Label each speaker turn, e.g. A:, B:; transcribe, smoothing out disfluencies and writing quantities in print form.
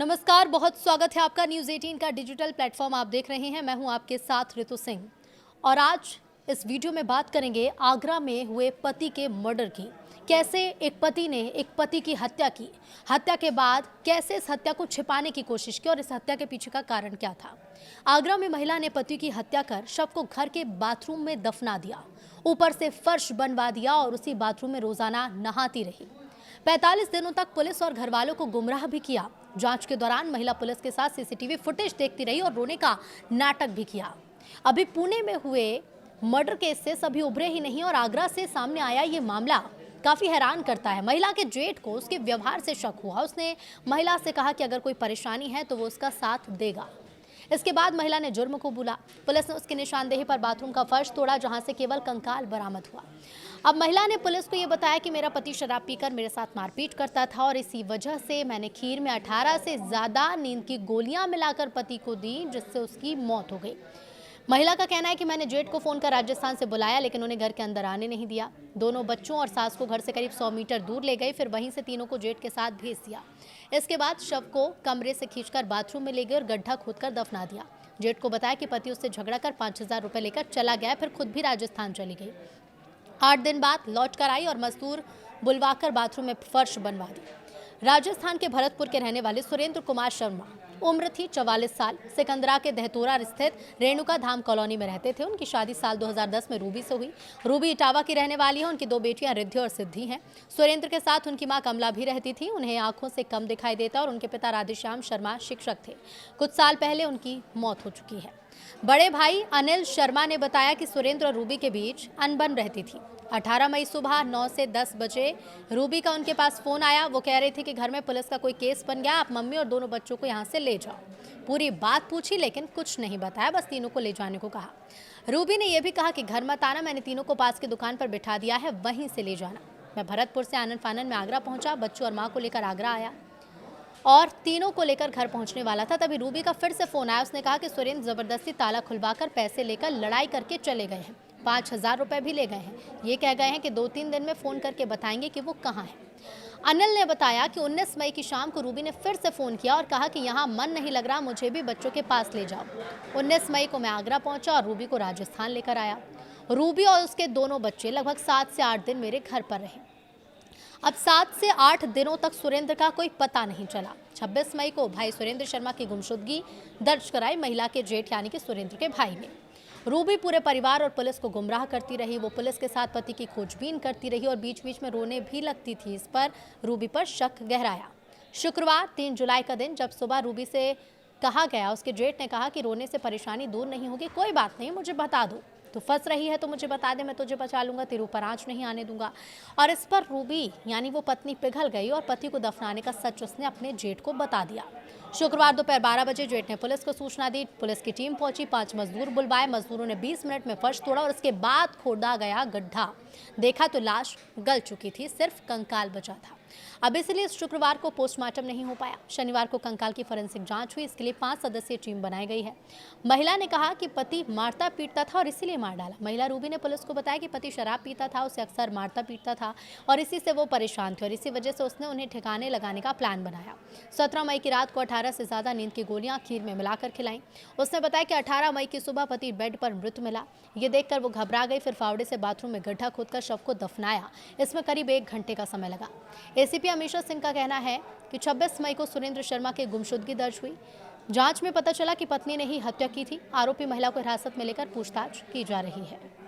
A: नमस्कार, बहुत स्वागत है आपका न्यूज़ 18 का डिजिटल प्लेटफॉर्म आप देख रहे हैं। मैं हूं आपके साथ ऋतु सिंह और आज इस वीडियो में बात करेंगे आगरा में हुए पति के मर्डर की। कैसे एक पति ने एक पति की हत्या की, हत्या के बाद कैसे इस हत्या को छिपाने की कोशिश की और इस हत्या के पीछे का कारण क्या था। आगरा में महिला ने पति की हत्या कर शव को घर के बाथरूम में दफना दिया, ऊपर से फर्श बनवा दिया और उसी बाथरूम में रोजाना नहाती रही। 45 दिनों तक पुलिस और घर वालों को गुमराह भी किया। जांच के दौरान महिला पुलिस के साथ सीसीटीवी फुटेज देखती रही और रोने का नाटक भी किया। अभी पुणे में हुए मर्डर केस से सभी उभरे ही नहीं और आगरा से सामने आया ये मामला काफी हैरान करता है। महिला के जेठ को उसके व्यवहार से शक हुआ। उसने महिला से कहा कि अगर कोई परेशानी है तो वो उसका साथ देगा। इसके बाद महिला ने जुर्म को भूला। पुलिस ने उसकी निशानदेही पर बाथरूम का फर्श तोड़ा, जहां से केवल कंकाल बरामद हुआ। अब महिला ने पुलिस को यह बताया कि मेरा पति शराब पीकर मेरे साथ मारपीट करता था और इसी वजह से मैंने खीर में 18 से ज्यादा नींद की गोलियां मिलाकर पति को दी, जिससे उसकी मौत हो गई। महिला का कहना है कि मैंने जेठ को फोन कर राजस्थान से बुलाया, लेकिन उन्हें घर के अंदर आने नहीं दिया। दोनों बच्चों और सास को घर से करीब 100 मीटर दूर ले गए, फिर वहीं से तीनों को जेठ के साथ भेज दिया। इसके बाद शव को कमरे से खींचकर बाथरूम में ले गए और गड्ढा खोदकर दफना दिया। जेठ को बताया कि पति उससे झगड़ा कर 5,000 रुपए लेकर चला गया, फिर खुद भी राजस्थान चली गई। 8 दिन बाद लौट कर आई और मजदूर बुलवाकर बाथरूम में फर्श बनवा दी। राजस्थान के भरतपुर के रहने वाले सुरेंद्र कुमार शर्मा, उम्र थी 44 साल, सिकंदरा के दहतोरा स्थित रेणुका धाम कॉलोनी में रहते थे। उनकी शादी साल 2010 में रूबी से हुई। रूबी इटावा की रहने वाली है। उनकी 2 बेटियां रिद्धि और सिद्धि हैं। सुरेंद्र के साथ उनकी मां कमला भी रहती थी। उन्हें आंखों से कम दिखाई देता और उनके पिता राधेश्याम शर्मा शिक्षक थे। कुछ साल पहले उनकी मौत हो चुकी है। बड़े भाई अनिल शर्मा ने बताया कि सुरेंद्र और रूबी के बीच अनबन रहती थी। 18 मई सुबह 9 से 10 बजे रूबी का उनके पास फोन आया। वो कह रही थी कि घर में पुलिस का कोई केस बन गया, आप मम्मी और दोनों बच्चों को यहाँ से ले जाओ। पूरी बात पूछी लेकिन कुछ नहीं बताया, बस तीनों को ले जाने को कहा। रूबी ने यह भी कहा कि घर मत आना, मैंने तीनों को पास की दुकान पर बिठा दिया है, वहीं से ले जाना। मैं भरतपुर से आनन फानन में आगरा पहुंचा, बच्चों और माँ को लेकर आगरा आया और तीनों को लेकर घर पहुंचने वाला था। तभी रूबी का फिर से फोन आया। उसने कहा कि सुरेंद्र जबरदस्ती ताला खुलवाकर पैसे लेकर लड़ाई करके चले गए हैं, 5,000 रुपए भी ले गए हैं। ये कह गए हैं कि 2-3 दिन में फोन करके बताएंगे कि वो कहाँ है। अनिल ने बताया कि 19 मई की शाम को रूबी ने फिर से फोन किया और कहा कि यहाँ मन नहीं लग रहा, मुझे भी बच्चों के पास ले जाओ। 19 मई को मैं आगरा पहुंचा और रूबी को राजस्थान लेकर आया। रूबी और उसके दोनों बच्चे लगभग 7 से 8 दिन मेरे घर पर रहे। अब 7 से 8 दिनों तक सुरेंद्र का कोई पता नहीं चला। 26 मई को भाई सुरेंद्र शर्मा की गुमशुदगी दर्ज कराई महिला के जेठ यानी कि सुरेंद्र के भाई ने। रूबी पूरे परिवार और पुलिस को गुमराह करती रही। वो पुलिस के साथ पति की खोजबीन करती रही और बीच बीच में रोने भी लगती थी। इस पर रूबी पर शक गहराया। शुक्रवार 3 जुलाई का दिन जब सुबह रूबी से कहा गया, उसके जेठ ने कहा कि रोने से परेशानी दूर नहीं होगी, कोई बात नहीं, मुझे बता दो, तो फंस रही है तो मुझे बता दे, मैं तुझे बचा लूंगा, तेरे ऊपर आंच नहीं आने दूंगा। और इस पर रूबी यानी वो पत्नी पिघल गई और पति को दफनाने का सच उसने अपने जेठ को बता दिया। शुक्रवार दोपहर 12 बजे जेठ ने पुलिस को सूचना दी। पुलिस की टीम पहुंची, 5 मजदूर बुलवाए। मजदूरों ने 20 मिनट में फर्श तोड़ा और उसके बाद खोदा गया गड्ढा। देखा तो लाश गल चुकी थी, सिर्फ कंकाल बचा था। अब इसलिए शुक्रवार को पोस्टमार्टम नहीं हो पाया। शनिवार को कंकाल की फोरेंसिक जांच हुई। इसके लिए 5 सदस्यीय टीम बनाई गई है। महिला ने कहा कि पति मारता पीटता था और इसीलिए मार डाला। महिला रूबी ने पुलिस को बताया कि पति शराब पीता था, उसे अक्सर मारता पीटता था और इसी से वो परेशान थे और इसी वजह से उसने उन्हें ठिकाने लगाने का प्लान बनाया। 17 मई की रात को 18 से ज्यादा नींद की गोलियां खीर में मिलाकर खिलाई। उसने बताया कि 18 मई की सुबह पति बेड पर मृत मिला। ये देखकर वो घबरा गई। फिर फावड़े से बाथरूम में गड्ढा खोदकर शव को दफनाया। इसमें करीब 1 घंटे का समय लगा। एसीपी अमीशा सिंह का कहना है कि 26 मई को सुरेंद्र शर्मा की गुमशुदगी दर्ज हुई। जांच में पता चला कि पत्नी ने ही हत्या की थी। आरोपी महिला को हिरासत में लेकर पूछताछ की जा रही है।